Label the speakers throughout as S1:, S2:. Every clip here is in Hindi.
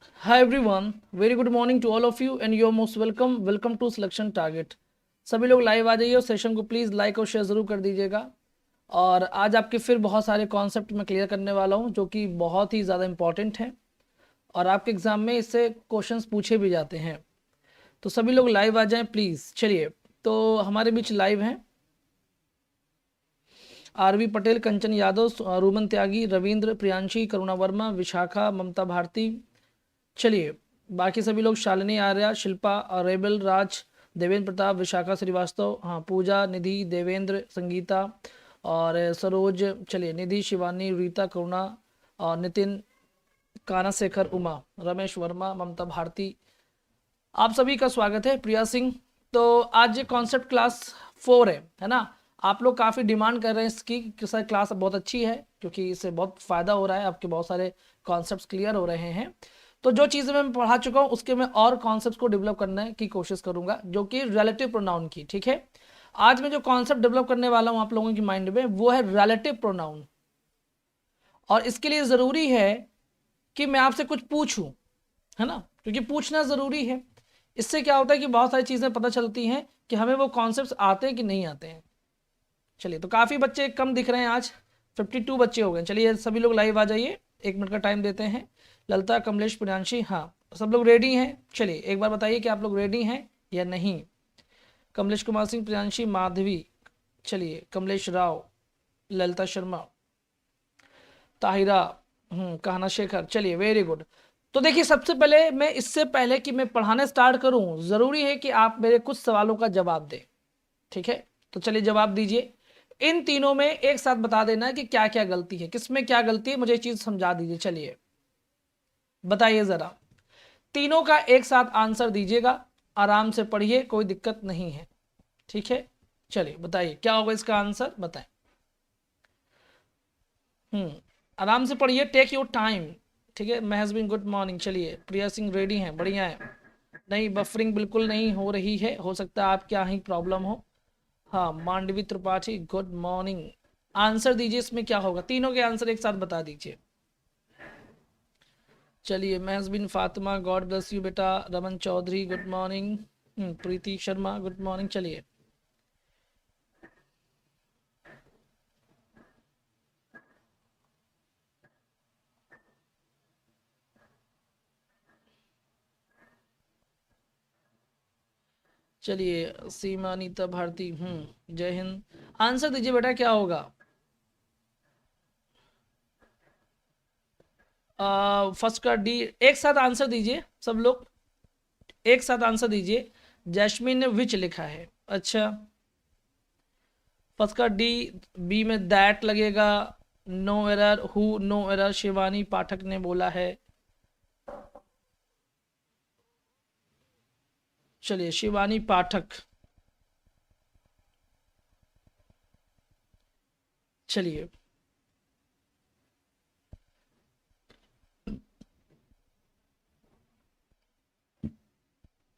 S1: Hi everyone, very good morning to all of you and you're most welcome. Welcome to Selection Target. सभी लोग लाइव आ जाइए और सेशन को प्लीज़ लाइक और शेयर ज़रूर कर दीजिएगा। और आज आपके फिर बहुत सारे कॉन्सेप्ट मैं क्लियर करने वाला हूं जो कि बहुत ही ज़्यादा इंपॉर्टेंट हैं और आपके एग्ज़ाम में इससे क्वेश्चंस पूछे भी जाते हैं। तो सभी लोग लाइव आ जाएं प्लीज़। चलिए, तो हमारे बीच लाइव हैं आरवी पटेल, कंचन यादव, रूमन त्यागी, रविंद्र, प्रियांशी, करुणा वर्मा, विशाखा, ममता भारती। चलिए, बाकी सभी लोग शालिनी आर्या, शिल्पा, रेबल राज, देवेंद्र प्रताप, विशाखा श्रीवास्तव, हाँ, पूजा, निधि, देवेंद्र, संगीता और सरोज। चलिए, निधि, शिवानी, रीता, करुणा और नितिन, काना शेखर, उमा, रमेश वर्मा, ममता भारती, आप सभी का स्वागत है। प्रिया सिंह, तो आज ये कॉन्सेप्ट क्लास 4 है ना। आप लोग काफ़ी डिमांड कर रहे हैं इसकी कि सर क्लास बहुत अच्छी है क्योंकि इससे बहुत फ़ायदा हो रहा है, आपके बहुत सारे कॉन्सेप्ट्स क्लियर हो रहे हैं। तो जो चीज़ें मैं पढ़ा चुका हूँ उसके मैं और कॉन्सेप्ट्स को डेवलप करने की कोशिश करूँगा, जो कि रिलेटिव प्रोनाउन की। ठीक है, आज मैं जो कॉन्सेप्ट डेवलप करने वाला हूँ आप लोगों की माइंड में, वो है रिलेटिव प्रोनाउन। और इसके लिए ज़रूरी है कि मैं आपसे कुछ पूछूँ, है ना, क्योंकि पूछना ज़रूरी है। इससे क्या होता है कि बहुत सारी चीज़ें पता चलती हैं कि हमें वो कॉन्सेप्ट्स आते हैं कि नहीं आते हैं। चलिए, तो काफ़ी बच्चे कम दिख रहे हैं आज, 52 बच्चे हो गए। चलिए, सभी लोग लाइव आ जाइए, 1 मिनट का टाइम देते हैं। ललिता, कमलेश, प्रियांशी, हाँ सब लोग रेडी हैं। चलिए, एक बार बताइए कि आप लोग रेडी हैं या नहीं। कमलेश कुमार सिंह, प्रियांशी, माधवी, चलिए, कमलेश राव, ललिता शर्मा, ताहिरा, कहना शेखर। चलिए, वेरी गुड। तो देखिए, सबसे पहले मैं इससे पहले कि मैं पढ़ाने स्टार्ट करूं, ज़रूरी है कि आप मेरे कुछ सवालों का जवाब दें। ठीक है, तो चलिए जवाब दीजिए। इन तीनों में एक साथ बता देना है कि क्या क्या गलती है, किसमें क्या गलती है, मुझे ये चीज़ समझा दीजिए। चलिए बताइए ज़रा, तीनों का एक साथ आंसर दीजिएगा। आराम से पढ़िए, कोई दिक्कत नहीं है। ठीक है, चलिए बताइए क्या होगा इसका आंसर, बताएं। आराम से पढ़िए, टेक योर टाइम। ठीक है, महज बिन गुड मॉर्निंग। चलिए, प्रिया सिंह रेडी हैं, बढ़िया है। नहीं, बफरिंग बिल्कुल नहीं हो रही है, हो सकता है आप क्या ही प्रॉब्लम हो। हाँ, Mandavi Tripathi, good morning. Answer दीजिए, इसमें क्या होगा, तीनों के आंसर एक साथ बता दीजिए। चलिए, Mahjabeen Fatima, God bless you बेटा। Raman Chaudhary, good morning. Preeti Sharma, good morning. चलिए, चलिए, सीमा, अनीता भारती, जय हिंद। आंसर दीजिए बेटा, क्या होगा। फर्स्ट का डी, एक साथ आंसर दीजिए सब लोग, एक साथ आंसर दीजिए। जैस्मिन ने विच लिखा है, अच्छा। फर्स्ट का डी, बी में दैट लगेगा। नो एरर, हु, नो एरर, शिवानी पाठक ने बोला है। चलिए, शिवानी पाठक। चलिए,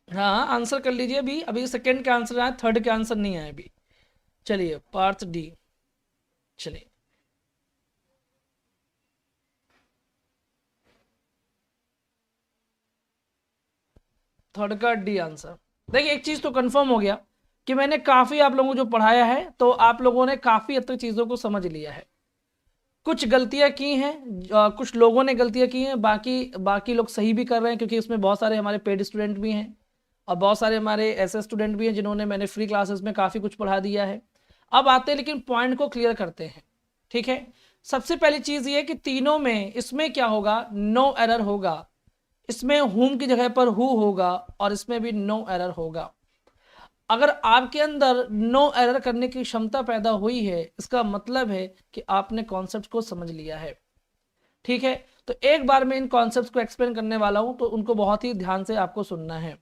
S1: हाँ आंसर कर लीजिए। अभी अभी सेकंड का आंसर आया, थर्ड का आंसर नहीं आया अभी। चलिए, पार्थ डी। चलिए, थर्ड का डी आंसर। देखिए, एक चीज़ तो कंफर्म हो गया कि मैंने काफ़ी आप लोगों को जो पढ़ाया है तो आप लोगों ने काफ़ी हद तक चीज़ों को समझ लिया है। कुछ गलतियां की हैं, कुछ लोगों ने गलतियां की हैं, बाकी बाकी लोग सही भी कर रहे हैं क्योंकि इसमें बहुत सारे हमारे पेड स्टूडेंट भी हैं और बहुत सारे हमारे ऐसे स्टूडेंट भी हैं जिन्होंने मैंने फ्री क्लासेस में काफ़ी कुछ पढ़ा दिया है। अब आते हैं लेकिन पॉइंट को क्लियर करते हैं। ठीक है, सबसे पहली चीज़ ये कि तीनों में इसमें क्या होगा, नो एरर होगा। इसमें हुम की जगह पर हु होगा और इसमें भी नो एरर होगा। अगर आपके अंदर नो एरर करने की क्षमता पैदा हुई है, इसका मतलब है कि आपने कॉन्सेप्ट को समझ लिया है। ठीक है, तो एक बार मैं इन कॉन्सेप्ट्स को एक्सप्लेन करने वाला हूं तो उनको बहुत ही ध्यान से आपको सुनना है।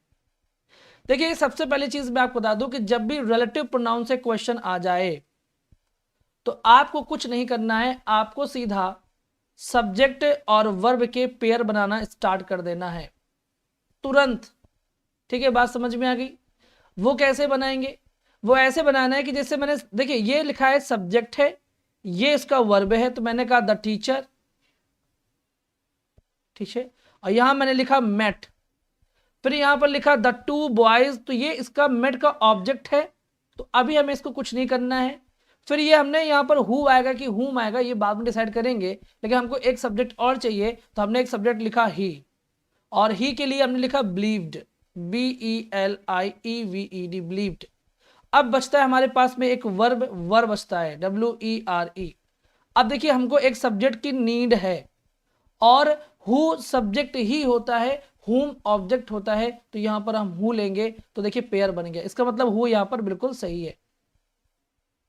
S1: देखिए, सबसे पहली चीज मैं आपको बता दूं कि जब भी रिलेटिव प्रोनाउन से क्वेश्चन आ जाए तो आपको कुछ नहीं करना है, आपको सीधा सब्जेक्ट और वर्ब के पेयर बनाना स्टार्ट कर देना है तुरंत। ठीक है, बात समझ में आ गई। वो कैसे बनाएंगे, वो ऐसे बनाना है कि जैसे मैंने, देखिए ये लिखा है सब्जेक्ट है, ये इसका वर्ब है, तो मैंने कहा द टीचर। ठीक है। और यहाँ मैंने लिखा मेट, फिर यहाँ पर लिखा द टू बॉयज, तो ये इसका मेट का ऑब्जेक्ट है, तो अभी हमें इसको कुछ नहीं करना है। फिर ये हमने यहाँ पर हु आएगा कि हुम आएगा ये बाद में डिसाइड करेंगे, लेकिन हमको एक सब्जेक्ट और चाहिए, तो हमने एक सब्जेक्ट लिखा ही, और ही के लिए हमने लिखा बिलीव्ड, BELIEVED, बिलीव्ड। अब बचता है हमारे पास में एक वर्ब, वर्ब बचता है WERE। अब देखिए हमको एक सब्जेक्ट की नीड है, और हु सब्जेक्ट ही होता है, हुम ऑब्जेक्ट होता है, तो यहां पर हम हु लेंगे, तो देखिए पेयर बन गया। इसका मतलब हु यहां पर बिल्कुल सही है।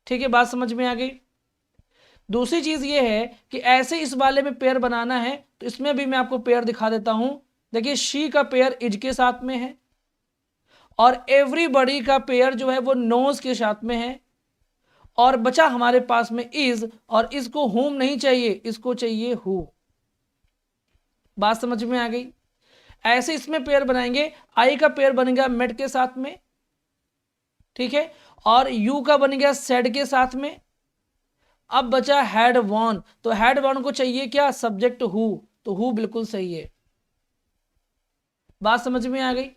S1: ठीक है, बात समझ में आ गई। दूसरी चीज ये है कि ऐसे इस वाले में पेयर बनाना है, तो इसमें भी मैं आपको पेयर दिखा देता हूं। देखिए शी का पेयर इज के साथ में है, और एवरीबॉडी का पेयर जो है वो नोज के साथ में है, और बचा हमारे पास में इज, और इसको हुम नहीं चाहिए, इसको चाहिए हु। बात समझ में आ गई। ऐसे इसमें पेयर बनाएंगे, आई का पेयर बनेगा मेट के साथ में, ठीक है, और यू का बन गया सेड के साथ में। अब बचा हैड वॉन, तो हैड वॉन को चाहिए क्या, सब्जेक्ट हु, तो हु बिल्कुल सही है। बात समझ में आ गई,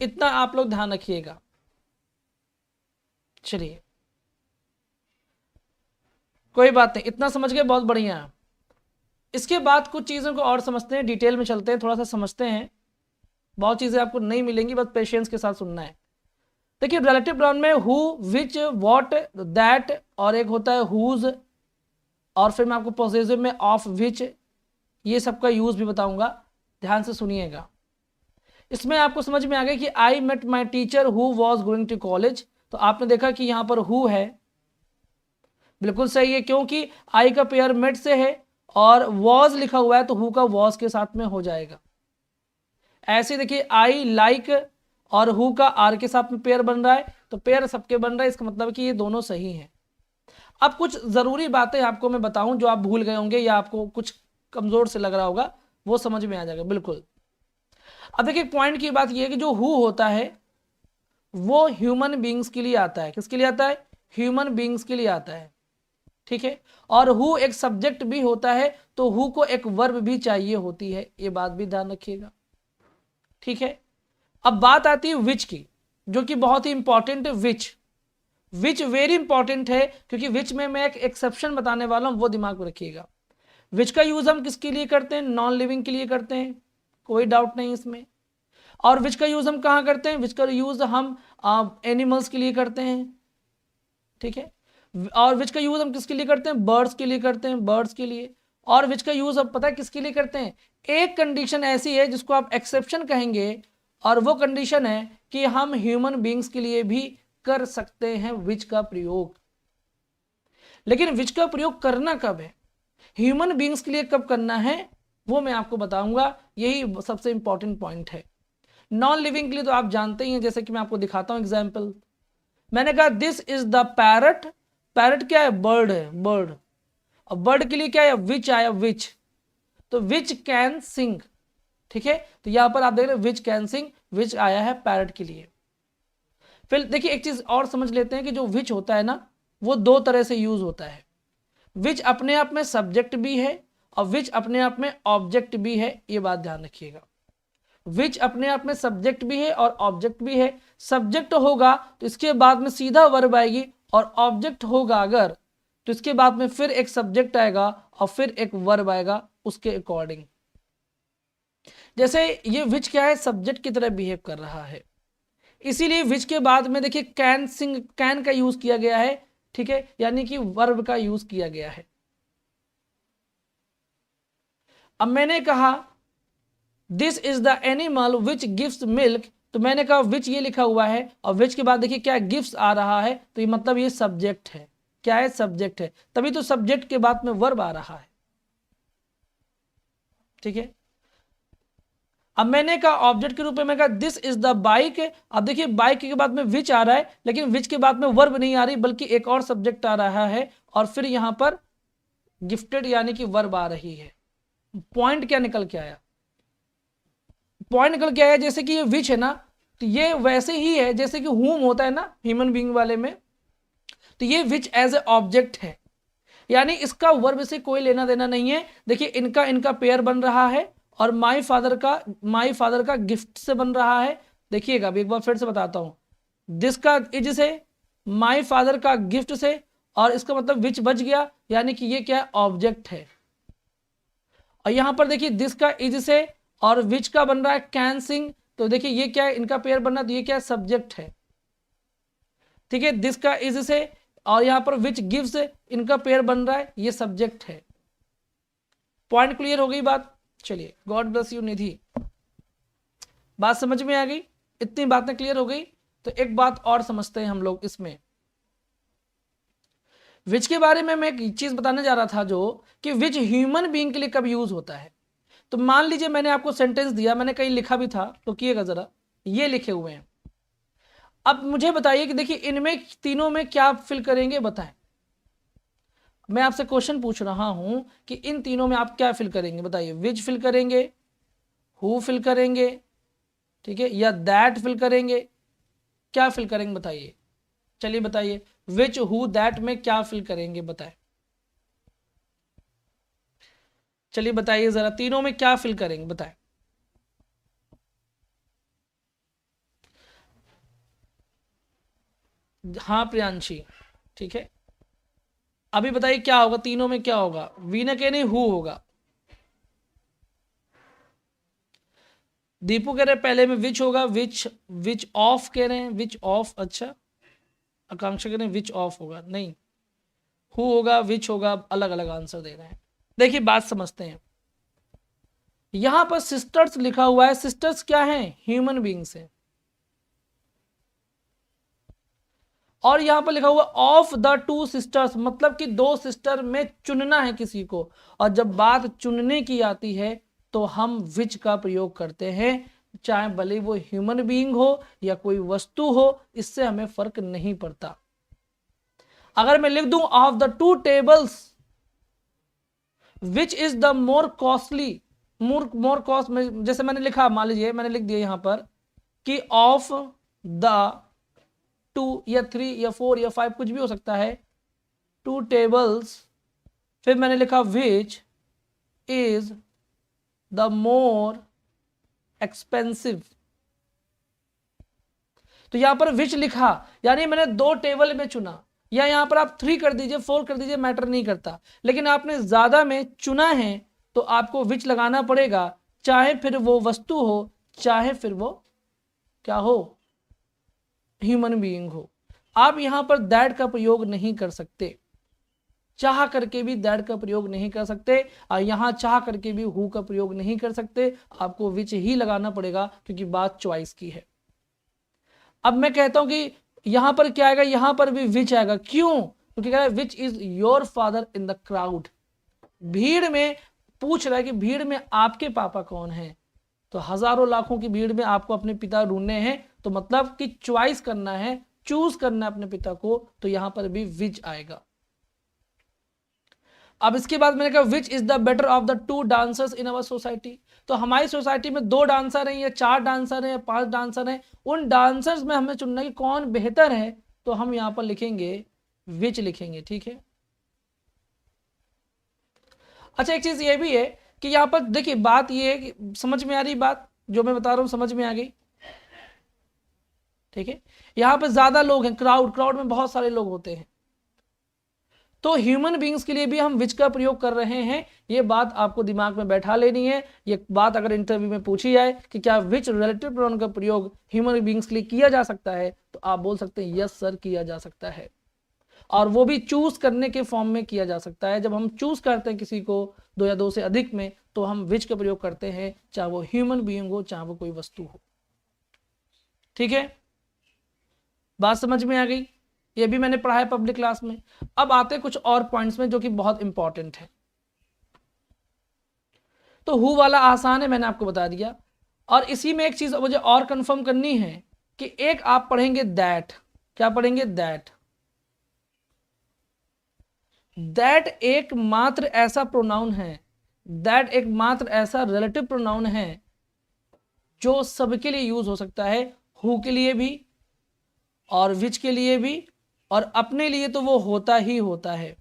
S1: इतना आप लोग ध्यान रखिएगा। चलिए कोई बात नहीं, इतना समझ गए, बहुत बढ़िया है। इसके बाद कुछ चीज़ों को और समझते हैं, डिटेल में चलते हैं, थोड़ा सा समझते हैं। बहुत चीज़ें आपको नहीं मिलेंगी, बस पेशेंस के साथ सुनना है। देखिए रिलेटिव प्रोनाउन में हु, विच, व्हाट, दैट, और एक होता है हुज, और फिर मैं आपको पॉसेसिव में ऑफ, विच, ये सबका यूज भी बताऊंगा, ध्यान से सुनिएगा। इसमें आपको समझ में आ गया कि I met my teacher who was going to college, तो आपने देखा कि यहां पर हु है, बिल्कुल सही है, क्योंकि आई का पेयर मेट से है, और वॉज लिखा हुआ है, तो हु का वॉज के साथ में हो जाएगा। ऐसे देखिए आई लाइक और हु का आर के साथ में पेयर बन रहा है, तो पेयर सबके बन रहा है, इसका मतलब कि ये दोनों सही हैं। अब कुछ जरूरी बातें आपको मैं बताऊं जो आप भूल गए होंगे, या आपको कुछ कमजोर से लग रहा होगा, वो समझ में आ जाएगा बिल्कुल। अब देखिए पॉइंट की बात ये है कि जो हु होता है वो ह्यूमन बींग्स के लिए आता है। किसके लिए आता है, ह्यूमन बींग्स के लिए आता है, ठीक है। और हु एक सब्जेक्ट भी होता है, तो हु को एक वर्ब भी चाहिए होती है, ये बात भी ध्यान रखिएगा, ठीक है। अब बात आती है विच की, जो कि बहुत ही इंपॉर्टेंट है। विच वेरी इंपॉर्टेंट है, क्योंकि विच में मैं एक एक्सेप्शन बताने वाला हूं, वो दिमाग में रखिएगा। विच का यूज हम किसके लिए करते हैं, नॉन लिविंग के लिए करते हैं, कोई डाउट नहीं इसमें। और विच का यूज हम कहां करते हैं, विच का यूज हम एनिमल्स के लिए करते हैं, ठीक है। और विच का यूज हम किसके लिए करते हैं, बर्ड्स के लिए करते हैं, बर्ड्स के लिए। और विच का यूज अब पता है किसके लिए करते हैं, एक कंडीशन ऐसी है जिसको आप एक्सेप्शन कहेंगे, और वो कंडीशन है कि हम ह्यूमन बींग्स के लिए भी कर सकते हैं विच का प्रयोग। लेकिन विच का प्रयोग करना कब है, ह्यूमन बींग्स के लिए कब करना है, वो मैं आपको बताऊंगा, यही सबसे इंपॉर्टेंट पॉइंट है। नॉन लिविंग के लिए तो आप जानते ही हैं, जैसे कि मैं आपको दिखाता हूं एग्जाम्पल। मैंने कहा this is the parrot, parrot क्या है, बर्ड है, बर्ड। और बर्ड के लिए क्या है, विच आया, विच, तो विच कैन सिंग, ठीक है। तो यहां पर आप देख रहे हैं विच कैन सिंग, विच आया है पैरट के लिए। फिर देखिए एक चीज और समझ लेते हैं कि जो विच होता है ना, वो दो तरह से यूज होता है। विच अपने आप में सब्जेक्ट भी है, और विच अपने आप में ऑब्जेक्ट भी है, ये बात ध्यान रखिएगा। विच अपने आप में सब्जेक्ट भी है और ऑब्जेक्ट भी है। सब्जेक्ट होगा तो इसके बाद में सीधा वर्ब आएगी, और ऑब्जेक्ट होगा अगर, तो इसके बाद में फिर एक सब्जेक्ट आएगा और फिर एक वर्ब आएगा उसके अकॉर्डिंग। जैसे ये विच क्या है, सब्जेक्ट की तरह बिहेव कर रहा है, इसीलिए विच के बाद में देखिए कैन सिंग, कैन का यूज किया गया है, ठीक है, यानी कि वर्ब का यूज किया गया है। अब मैंने कहा this is the animal which gives milk, तो मैंने कहा विच ये लिखा हुआ है, और विच के बाद देखिए क्या गिव्स आ रहा है, तो ये मतलब ये सब्जेक्ट है, क्या है, सब्जेक्ट है, तभी तो सब्जेक्ट के बाद में वर्ब आ रहा है, ठीक है। अब मैंने कहा ऑब्जेक्ट के रूप में मैं कहा दिस इज द बाइक, अब देखिए बाइक के बाद में विच आ रहा है, लेकिन विच के बाद में वर्ब नहीं आ रही, बल्कि एक और सब्जेक्ट आ रहा है, और फिर यहां पर गिफ्टेड यानी कि वर्ब आ रही है। पॉइंट क्या निकल के आया, पॉइंट निकल के आया जैसे कि ये विच है ना, तो ये वैसे ही है जैसे कि हुम होता है ना ह्यूमन बीइंग वाले में, तो ये विच एज ए ऑब्जेक्ट है, यानी इसका वर्ब से कोई लेना देना नहीं है। देखिए इनका पेयर बन रहा है, और माई फादर का गिफ्ट से बन रहा है। देखिएगा अभी एक बार फिर से बताता हूं, दिस का इज से, माई फादर का गिफ्ट से, और इसका मतलब विच बच गया, यानी कि ये क्या है, ऑब्जेक्ट है। और यहां पर देखिए दिस का इज से और विच का बन रहा है कैन सिंग, तो देखिए ये क्या है, इनका पेयर बनना, तो ये क्या है, सब्जेक्ट है। ठीक है, दिस का इज से और यहां पर विच गिव्स, इनका पेयर बन रहा है, ये सब्जेक्ट है। पॉइंट क्लियर हो गई बात। चलिए, गॉड ब्लेस यू निधि, बात समझ में आ गई, इतनी बातें क्लियर हो गई। तो एक बात और समझते हैं हम लोग इसमें, विच के बारे में मैं एक चीज बताने जा रहा था, जो कि विच ह्यूमन बीइंग के लिए कब यूज होता है। तो मान लीजिए मैंने आपको सेंटेंस दिया, मैंने कहीं लिखा भी था, तो किएगा जरा, ये लिखे हुए हैं। अब मुझे बताइए कि देखिए इनमें तीनों में क्या आप फिल करेंगे, बताएं। मैं आपसे क्वेश्चन पूछ रहा हूं कि इन तीनों में आप क्या फिल करेंगे, बताइए। विच फिल करेंगे, हु फिल करेंगे, ठीक है, या दैट फिल करेंगे, क्या फिल करेंगे बताइए। चलिए बताइए, विच हु दैट में क्या फिल करेंगे, बताएं। चलिए बताइए जरा, तीनों में क्या फिल करेंगे, बताएं। हाँ प्रियांशी, ठीक है, अभी बताइए क्या होगा, तीनों में क्या होगा। वी न कह नहीं, हु होगा। दीपू कह रहे पहले में विच होगा, विच विच ऑफ कह रहे हैं, विच ऑफ। अच्छा, आकांक्षा कह रहे हैं विच ऑफ होगा, नहीं, हु होगा, विच होगा, अलग अलग आंसर दे रहे हैं। देखिए बात समझते हैं, यहां पर सिस्टर्स लिखा हुआ है, सिस्टर्स क्या है, ह्यूमन बींग्स है। और यहां पर लिखा हुआ ऑफ द टू सिस्टर्स, मतलब कि दो सिस्टर में चुनना है किसी को। और जब बात चुनने की आती है तो हम विच का प्रयोग करते हैं, चाहे भले वो ह्यूमन बीइंग हो या कोई वस्तु हो, इससे हमें फर्क नहीं पड़ता। अगर मैं लिख दूं of the two tables which is the more costly, more cost में, जैसे मैंने लिखा, मान लीजिए मैंने लिख दिया यहां पर कि ऑफ द 2 या 3 या 4 या 5 कुछ भी हो सकता है, 2 टेबल्स, फिर मैंने लिखा which is the more expensive. तो यहां पर विच लिखा, यानी मैंने 2 टेबल में चुना, या यहां पर आप 3 कर दीजिए, 4 कर दीजिए, मैटर नहीं करता, लेकिन आपने ज्यादा में चुना है तो आपको विच लगाना पड़ेगा, चाहे फिर वो वस्तु हो, चाहे फिर वो क्या हो, ह्यूमन बीइंग हो। आप यहां पर दैट का प्रयोग नहीं कर सकते, चाह करके भी दैट का प्रयोग नहीं कर सकते, और यहां चाह करके भी हु का प्रयोग नहीं कर सकते, आपको विच ही लगाना पड़ेगा, क्योंकि बात चॉइस की है। अब मैं कहता हूं कि यहां पर क्या आएगा, यहां पर भी विच आएगा, क्यों, क्योंकि कह रहा है which is your father in the crowd. भीड़ में पूछ रहा है कि भीड़ में आपके पापा कौन है, तो हजारों लाखों की भीड़ में आपको अपने पिता ढूंढने हैं, तो मतलब कि चॉइस करना है, चूज करना है अपने पिता को, तो यहां पर भी विच आएगा। अब इसके बाद मैंने कहा which is the better of the 2 dancers in our society. तो हमारी सोसाइटी में 2 डांसर हैं, या 4 डांसर हैं, या 5 डांसर हैं, उन डांसर्स में हमें चुनना है कि कौन बेहतर है, तो हम यहां पर लिखेंगे विच लिखेंगे, ठीक है। अच्छा, एक चीज ये भी है कि यहां पर देखिए बात ये है कि समझ में आ रही बात जो मैं बता रहा हूं, समझ में आ गई, ठीक है। यहां पर ज्यादा लोग हैं, क्राउड में बहुत सारे लोग होते हैं, तो ह्यूमन बींग्स के लिए भी हम विच का प्रयोग कर रहे हैं, ये बात आपको दिमाग में बैठा लेनी है। ये बात अगर इंटरव्यू में पूछी जाए कि क्या विच रिलेटिव प्रोनाउन का प्रयोग ह्यूमन बींग्स के लिए किया जा सकता है, तो आप बोल सकते हैं यस सर किया जा सकता है, और वो भी चूज करने के फॉर्म में किया जा सकता है। जब हम चूज करते हैं किसी को 2 या 2 से अधिक में, तो हम विच का प्रयोग करते हैं, चाहे वो ह्यूमन बीइंग हो, चाहे वो कोई वस्तु हो, ठीक है। बात समझ में आ गई, ये भी मैंने पढ़ा है पब्लिक क्लास में। अब आते कुछ और पॉइंट्स में जो कि बहुत इंपॉर्टेंट है। तो हु वाला आसान है, मैंने आपको बता दिया, और इसी में एक चीज मुझे और कंफर्म करनी है कि एक आप पढ़ेंगे दैट, क्या पढ़ेंगे, दैट। दैट एकमात्र ऐसा प्रोनाउन है, दैट एकमात्र ऐसा रिलेटिव प्रोनाउन है जो सबके लिए यूज हो सकता है, हु के लिए भी और विच के लिए भी, और अपने लिए तो वो होता ही होता है।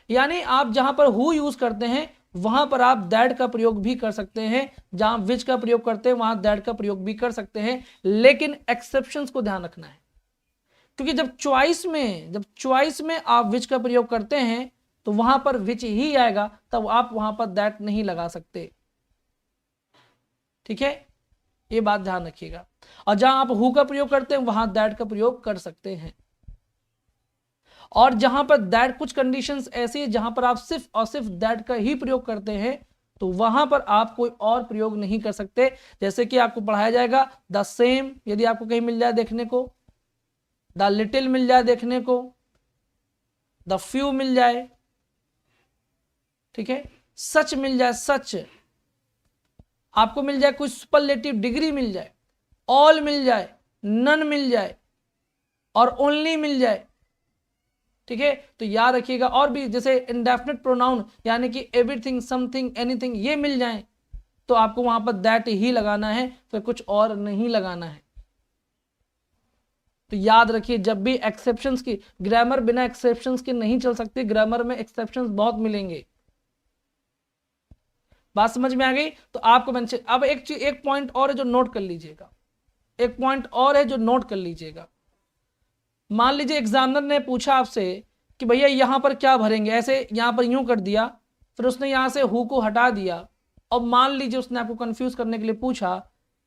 S1: यानी आप जहां पर हु यूज करते हैं वहां पर आप दैट का प्रयोग भी कर सकते हैं। जहां विच का प्रयोग करते हैं वहां दैट का प्रयोग भी कर सकते हैं, लेकिन एक्सेप्शंस को ध्यान रखना है, क्योंकि जब चॉइस में आप विच का प्रयोग करते हैं तो वहां पर विच ही आएगा, तब आप वहां पर दैट नहीं लगा सकते। ठीक है, ये बात ध्यान रखिएगा। और जहां आप हु का प्रयोग करते हैं वहां दैट का प्रयोग कर सकते हैं। और जहां पर दैट, कुछ कंडीशंस ऐसी है जहां पर आप सिर्फ और सिर्फ दैट का ही प्रयोग करते हैं, तो वहां पर आप कोई और प्रयोग नहीं कर सकते। जैसे कि आपको पढ़ाया जाएगा द सेम, यदि आपको कहीं मिल जाए देखने को, द लिटिल मिल जाए देखने को, द फ्यू मिल जाए, ठीक है, सच मिल जाए, सच आपको मिल जाए, कोई सुपरलेटिव डिग्री मिल जाए, ऑल मिल जाए, नन मिल जाए और ओनली मिल जाए। ठीक है, तो याद रखिएगा। और भी जैसे इंडेफिनिट प्रोनाउन यानी कि एवरीथिंग, समथिंग, एनीथिंग, ये मिल जाए तो आपको वहां पर दैट ही लगाना है, फिर कुछ और नहीं लगाना है। तो याद रखिए, जब भी एक्सेप्शंस की, ग्रामर बिना एक्सेप्शंस के नहीं चल सकती, ग्रामर में एक्सेप्शंस बहुत मिलेंगे। बात समझ में आ गई? तो आपको मैंने अब एक पॉइंट और है जो नोट कर लीजिएगा, एक पॉइंट और है जो नोट कर लीजिएगा। मान लीजिए एग्जामिनर ने पूछा आपसे कि भैया यहां पर क्या भरेंगे, ऐसे यहां पर यूं कर दिया, फिर उसने यहां से हु को हटा दिया, और मान लीजिए उसने आपको कंफ्यूज करने के लिए पूछा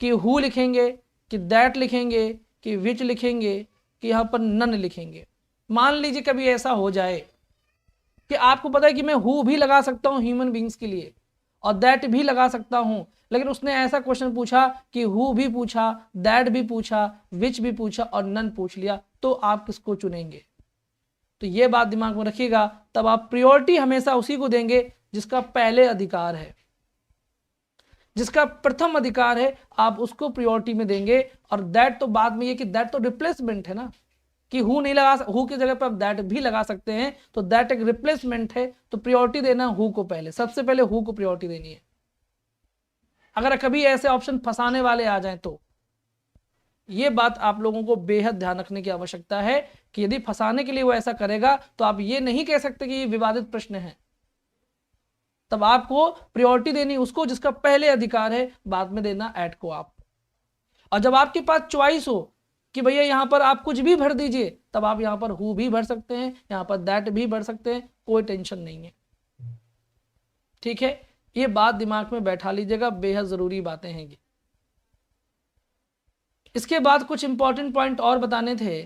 S1: कि हु लिखेंगे कि दैट लिखेंगे कि विच लिखेंगे कि यहां पर नन लिखेंगे। मान लीजिए कभी ऐसा हो जाए कि आपको पता है कि मैं हु भी लगा सकता हूं ह्यूमन बींग्स के लिए और दैट भी लगा सकता हूं, लेकिन उसने ऐसा क्वेश्चन पूछा कि हु भी पूछा, दैट भी पूछा, विच भी पूछा और नन पूछ लिया, तो आप किसको चुनेंगे? तो ये बात दिमाग में रखिएगा। तब आप प्रायोरिटी हमेशा उसी को देंगे जिसका पहले अधिकार है, जिसका प्रथम अधिकार है, आप उसको प्रायोरिटी में देंगे। और दैट तो बाद में, ये कि दैट तो रिप्लेसमेंट है ना, कि हु नहीं लगा, हु की जगह पर आप दैट भी लगा सकते हैं, तो दैट एक रिप्लेसमेंट है। तो प्रायोरिटी देना हु को पहले, सबसे पहले हु को प्रायोरिटी देनी है। अगर कभी ऐसे ऑप्शन फंसाने वाले आ जाएं तो ये बात आप लोगों को बेहद ध्यान रखने की आवश्यकता है कि यदि फंसाने के लिए वो ऐसा करेगा तो आप ये नहीं कह सकते कि ये विवादित प्रश्न है। तब आपको प्रायोरिटी देनी उसको जिसका पहले अधिकार है, बाद में देना ऐड को आप। और जब आपके पास चॉइस हो कि भैया यहां पर आप कुछ भी भर दीजिए, तब आप यहां पर हु भी भर सकते हैं, यहां पर दैट भी भर सकते हैं, कोई टेंशन नहीं है। ठीक है, ये बात दिमाग में बैठा लीजिएगा, बेहद जरूरी बातें हैं ये। इसके बाद कुछ इंपॉर्टेंट पॉइंट और बताने थे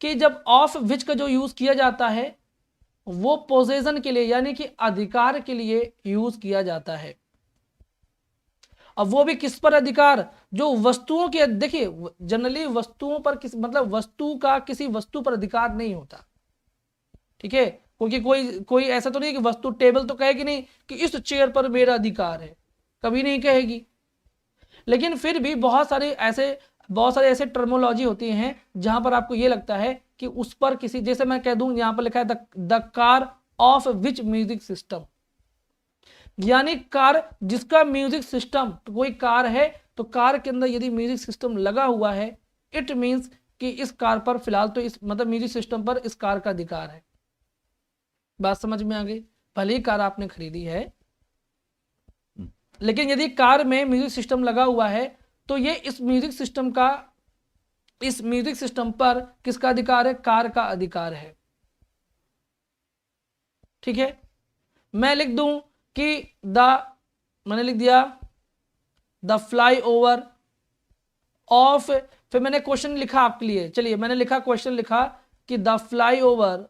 S1: कि जब ऑफ विच का जो यूज किया जाता है वो पोजेशन के लिए यानी कि अधिकार के लिए यूज किया जाता है। अब वो भी किस पर अधिकार? जो वस्तुओं के, देखिए जनरली वस्तुओं पर किस, मतलब वस्तु का किसी वस्तु पर अधिकार नहीं होता। ठीक है, क्योंकि कोई ऐसा तो नहीं कि वस्तु, टेबल तो कहेगी नहीं कि इस चेयर पर मेरा अधिकार है, कभी नहीं कहेगी। लेकिन फिर भी बहुत सारे ऐसे टर्मोलॉजी होती हैं जहां पर आपको ये लगता है कि उस पर किसी, जैसे मैं कह दूं यहां पर लिखा है the car of which music system, यानी कार जिसका म्यूजिक सिस्टम, तो कोई कार है तो कार के अंदर यदि म्यूजिक सिस्टम लगा हुआ है, इट मींस कि इस कार पर फिलहाल तो इस मतलब म्यूजिक सिस्टम पर इस कार का अधिकार है। बात समझ में आ गई? भले ही कार आपने खरीदी है, लेकिन यदि कार में म्यूजिक सिस्टम लगा हुआ है तो ये इस म्यूजिक सिस्टम पर किसका अधिकार है? कार का अधिकार है। ठीक है, मैं लिख दूं कि मैंने लिख दिया द फ्लाई ओवर ऑफ, फिर मैंने क्वेश्चन लिखा आपके लिए, चलिए मैंने लिखा क्वेश्चन लिखा कि द फ्लाई ओवर,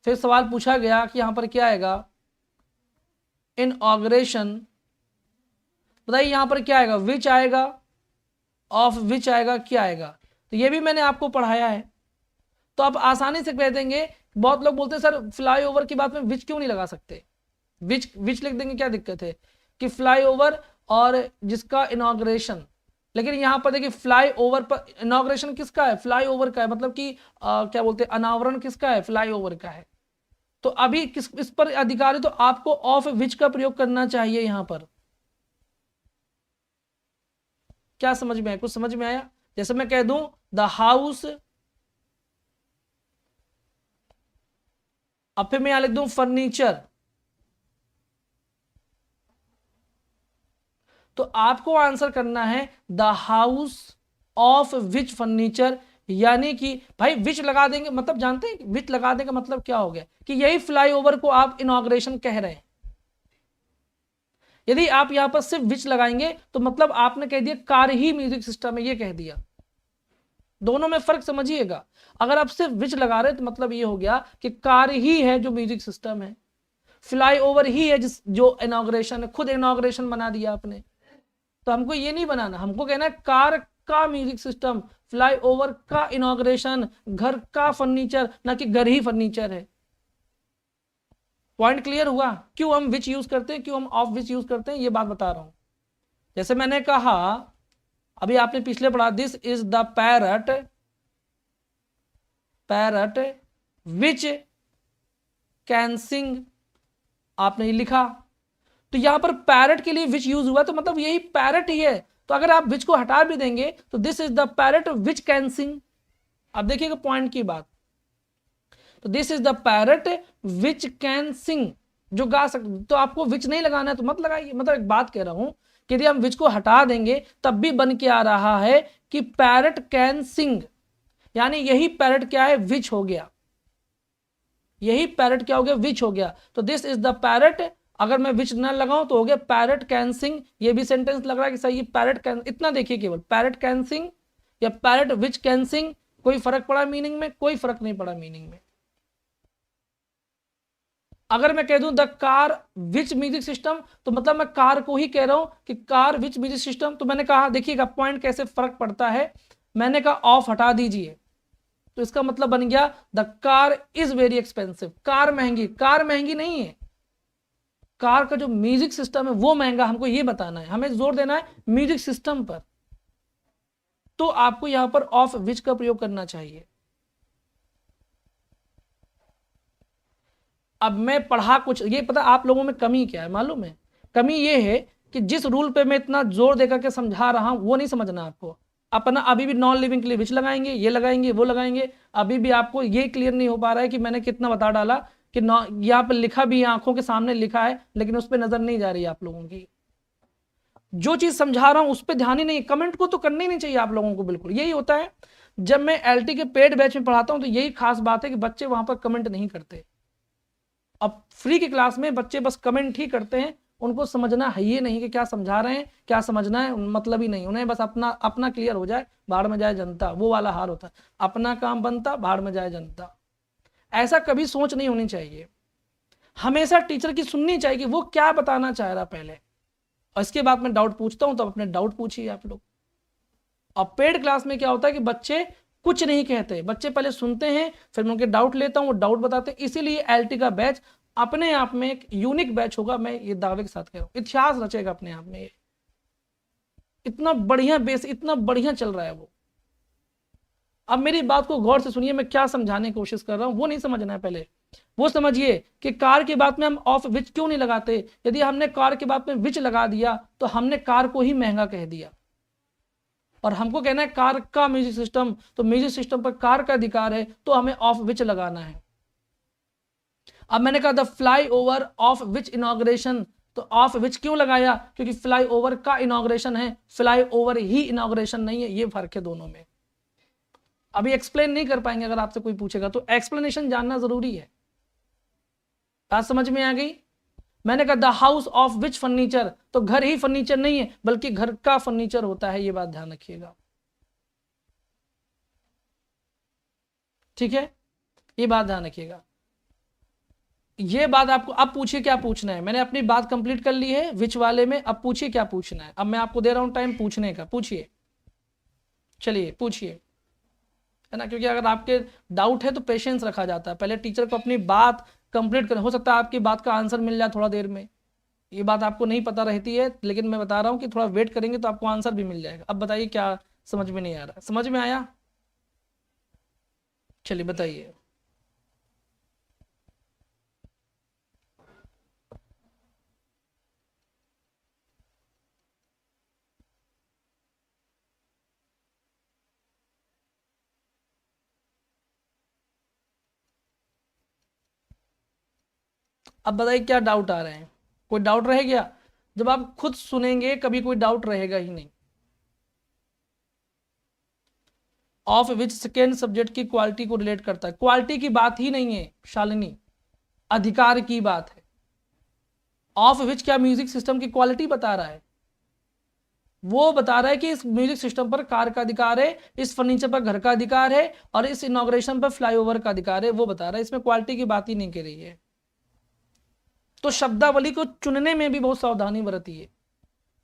S1: फिर सवाल पूछा गया कि यहां पर क्या आएगा? इनॉग्रेशन, बताइए यहां पर क्या आएगा? विच आएगा, ऑफ विच आएगा, क्या आएगा? तो ये भी मैंने आपको पढ़ाया है, तो आप आसानी से कह देंगे। बहुत लोग बोलते हैं सर फ्लाई ओवर की बात में विच क्यों नहीं लगा सकते? विच लिख देंगे, क्या दिक्कत है? कि फ्लाई ओवर और जिसका इनॉग्रेशन, लेकिन यहां पर देखिए फ्लाई ओवर पर इनॉग्रेशन किसका है? फ्लाई ओवर का है, मतलब कि क्या बोलते हैं, अनावरण किसका है? फ्लाई ओवर का है। तो अभी इस पर अधिकार है, तो आपको ऑफ विच का प्रयोग करना चाहिए यहां पर। क्या समझ में आया? कुछ समझ में आया? जैसे मैं कह दूं द हाउस, अब फिर मैं यहां लिख दूं फर्नीचर, तो आपको आंसर करना है the house of which furniture, यानी कि भाई विच लगा देंगे मतलब जानते हैं विच लगा देंगे मतलब क्या हो गया कि यही फ्लाईओवर को आप इनॉग्रेशन कह रहे हैं। यदि आप यहां पर सिर्फ विच लगाएंगे तो मतलब आपने कह दिया कार ही म्यूजिक सिस्टम है, ये कह दिया। दोनों में फर्क समझिएगा। अगर आप सिर्फ विच लगा रहे हैं तो मतलब ये हो गया कि कार ही है जो म्यूजिक सिस्टम है, फ्लाईओवर ही है जिस जो इनॉग्रेशन है, खुद इनॉग्रेशन बना दिया आपने। तो हमको ये नहीं बनाना, हमको कहना है कार का म्यूजिक सिस्टम, फ्लाईओवर का इनॉग्रेशन, घर का फर्नीचर, ना कि घर ही फर्नीचर है। पॉइंट क्लियर हुआ? क्यों हम विच यूज करते हैं, क्यों हम ऑफ विच यूज करते हैं, ये बात बता रहा हूं। जैसे मैंने कहा अभी आपने पिछले पढ़ा, this is the parrot, parrot which can sing, आपने लिखा। तो यहां पर पैरट के लिए विच यूज हुआ तो मतलब यही पैरट ही है। तो अगर आप विच को हटा भी देंगे तो this is the parrot which can sing. अब देखिएगा पॉइंट की बात। तो this is the parrot which can sing, जो गा सकते। तो आपको विच नहीं लगाना है तो मत लगाइए। मतलब एक बात कह रहा हूं कि यदि हम विच को हटा देंगे तब भी बन के आ रहा है कि पैरट कैन सिंग, यानी यही पैरट क्या है, विच हो गया। यही पैरट क्या हो गया, विच हो गया। तो दिस इज द पैरट, अगर मैं विच ना लगाऊं तो हो गया पैरट कैन सिंग। ये भी सेंटेंस लग रहा है कि सही, पैरट कैन, इतना देखिए केवल, पैरट कैन सिंग या पैरट विच कैन सिंग, कोई फर्क पड़ा मीनिंग में? कोई फर्क नहीं पड़ा मीनिंग में। अगर मैं कह दूं the car which music system तो मतलब मैं कार को ही कह रहा हूं कि कार विच म्यूजिक सिस्टम। तो मैंने कहा देखिएगा पॉइंट कैसे फर्क पड़ता है। मैंने कहा ऑफ हटा दीजिए तो इसका मतलब बन गया the car is very expensive, car महंगी। कार महंगी नहीं है, कार का जो म्यूजिक सिस्टम है वो महंगा। हमको ये बताना है, हमें जोर देना है म्यूजिक सिस्टम पर। तो आपको यहां पर ऑफ विच का प्रयोग करना चाहिए। अब मैं पढ़ा कुछ, ये पता आप लोगों में कमी क्या है मालूम है? कमी ये है कि जिस रूल पे मैं इतना जोर देकर के समझा रहा हूं वो नहीं समझना आपको। अपना अभी भी नॉन लिविंग के लिए विच लगाएंगे, ये लगाएंगे, वो लगाएंगे। अभी भी आपको ये क्लियर नहीं हो पा रहा है कि मैंने कितना बता डाला कि यहाँ पे लिखा भी है, आंखों के सामने लिखा है, लेकिन उस पर नजर नहीं जा रही है आप लोगों की। जो चीज समझा रहा हूं उस पर ध्यान ही नहीं। कमेंट को तो करना ही नहीं चाहिए आप लोगों को, बिल्कुल यही होता है। जब मैं एलटी के पेड बैच में पढ़ाता हूं तो यही खास बात है कि बच्चे वहां पर कमेंट नहीं करते। अब फ्री की क्लास में बच्चे बस कमेंट ही करते हैं, उनको समझना है ये नहीं कि क्या समझा रहे हैं, क्या समझना है, मतलब ही नहीं। उन्हें बस अपना अपना क्लियर हो जाए, बाहर में जाए जनता, वो वाला हाल होता है। अपना काम बनता, बाहर में जाए जनता। ऐसा कभी सोच नहीं होनी चाहिए। हमेशा टीचर की सुननी चाहिए कि वो क्या बताना चाह रहा पहले, और इसके बाद मैं डाउट पूछता हूं तो अपने डाउट पूछिए आप लोग। और पेड क्लास में क्या होता है कि बच्चे कुछ नहीं कहते, बच्चे पहले सुनते हैं, फिर मैं उनके डाउट लेता हूं, वो डाउट बताते हैं। इसीलिए एलटी का बैच अपने आप में एक यूनिक बैच होगा, मैं ये दावे के साथ कह रहा हूं। इतिहास रचेगा अपने आप में। ये इतना बढ़िया बेस, इतना बढ़िया चल रहा है वो। अब मेरी बात को गौर से सुनिए, मैं क्या समझाने की कोशिश कर रहा हूं वो नहीं समझना है। पहले वो समझिए कि कार के बाद में हम ऑफ विच क्यों नहीं लगाते। यदि हमने कार के बाद में विच लगा दिया तो हमने कार को ही महंगा कह दिया, और हमको कहना है कार का म्यूजिक सिस्टम। तो म्यूजिक सिस्टम पर कार का अधिकार है, तो हमें ऑफ विच लगाना है। अब मैंने कहा the fly over of which inauguration, तो ऑफ विच क्यों लगाया? क्योंकि फ्लाई ओवर का इनॉग्रेशन है, फ्लाई ओवर ही इनॉग्रेशन नहीं है। ये फर्क है दोनों में। अभी एक्सप्लेन नहीं कर पाएंगे, अगर आपसे कोई पूछेगा तो एक्सप्लेनेशन जानना जरूरी है। बात समझ में आ गई? मैंने कहा the house of which furniture, तो घर ही फर्नीचर नहीं है बल्कि घर का फर्नीचर होता है। ये बात ध्यान रखिएगा, ठीक है? ये बात ध्यान रखिएगा। ये बात आपको अब पूछिए क्या पूछना है। मैंने अपनी बात कंप्लीट कर ली है विच वाले में, अब पूछिए क्या पूछना है। अब मैं आपको दे रहा हूं टाइम पूछने का, पूछिए, चलिए पूछिए, है ना? क्योंकि अगर आपके डाउट है तो पेशेंस रखा जाता है। पहले टीचर को अपनी बात कंप्लीट करना, हो सकता है आपकी बात का आंसर मिल जाए थोड़ा देर में। ये बात आपको नहीं पता रहती है, लेकिन मैं बता रहा हूं कि थोड़ा वेट करेंगे तो आपको आंसर भी मिल जाएगा। अब बताइए क्या समझ में नहीं आ रहा? समझ में आया? चलिए बताइए। अब बताइए क्या डाउट आ रहे हैं? कोई डाउट रह गया? जब आप खुद सुनेंगे कभी कोई डाउट रहेगा ही नहीं। ऑफ विच सेकेंड सब्जेक्ट की क्वालिटी को रिलेट करता है। क्वालिटी की बात ही नहीं है शालिनी, अधिकार की बात है। ऑफ विच क्या म्यूजिक सिस्टम की क्वालिटी बता रहा है, वो बता रहा है कि इस म्यूजिक सिस्टम पर कार का अधिकार है, इस फर्नीचर पर घर का अधिकार है, और इस इनॉग्रेशन पर फ्लाईओवर का अधिकार है, वो बता रहा है। इसमें क्वालिटी की बात ही नहीं कर रही है। तो शब्दावली को चुनने में भी बहुत सावधानी बरतिए।